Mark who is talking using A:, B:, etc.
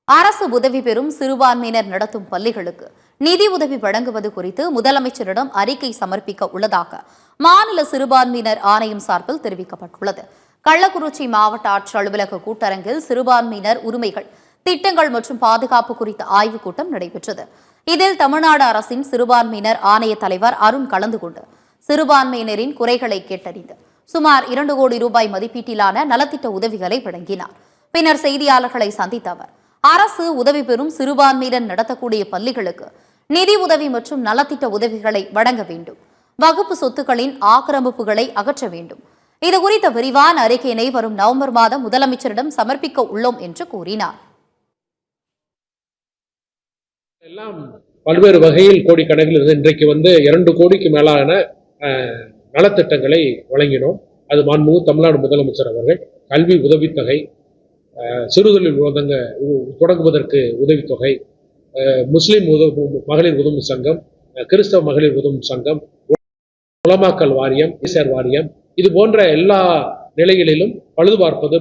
A: அரசு உதவி பெறும் சிறுபான்மையினர் நடத்தும் பள்ளிகளுக்கு நிதி உதவி வழங்குவது குறித்து முதலமைச்சரிடம் அறிக்கை சமர்ப்பிக்க உள்ளதாக மாநில சிறுபான்மையினர் ஆணையம் சார்பில் தெரிவிக்கப்பட்டுள்ளது. கள்ளக்குறிச்சி மாவட்ட ஆட்சியர் அலுவலக கூட்டரங்கில் சிறுபான்மையினர் உரிமைகள், திட்டங்கள் மற்றும் பாதுகாப்பு குறித்த ஆய்வுக் கூட்டம் நடைபெற்றது. இதில் தமிழ்நாடு அரசின் சிறுபான்மையினர் ஆணைய தலைவர் அருண் கலந்து கொண்டு சிறுபான்மையினரின் குறைகளை கேட்டறிந்து சுமார் 2 கோடி ரூபாய் மதிப்பீட்டிலான நலத்திட்ட உதவிகளை வழங்கினார். பின்னர் செய்தியாளர்களை சந்தித்த அவர், அரசு உதவி பெறும் சிறுபான்மையினர் நடத்தக்கூடிய பள்ளிகளுக்கு நிதி உதவி மற்றும் நலத்திட்ட உதவிகளை வழங்க வேண்டும், வகுப்பு சொத்துக்களின் ஆக்கிரமிப்புகளை அகற்ற வேண்டும். இதுகுறித்த விரிவான அறிக்கையினை வரும் நவம்பர் மாதம் முதலமைச்சரிடம் சமர்ப்பிக்க உள்ளோம் என்று கூறினார்.
B: எல்லாம் பல்வேறு வகையில் கோடிக்கணக்கில் இன்றைக்கு 2 கோடிக்கு மேலான நலத்திட்டங்களை வழங்கினோம். அது மாண்புமிகு தமிழ்நாடு முதலமைச்சர் அவர்கள் கல்வி உதவித்தொகை, சிறுதொழில் தொடங்குவதற்கு உதவித்தொகை, முஸ்லிம் மகளிர் உதவும் சங்கம், கிறிஸ்தவ மகளிர் உதவும் சங்கம், உலமாக்கல் வாரியம், வாரியம், இது போன்ற எல்லா நிலைகளிலும் பழுது பார்ப்பது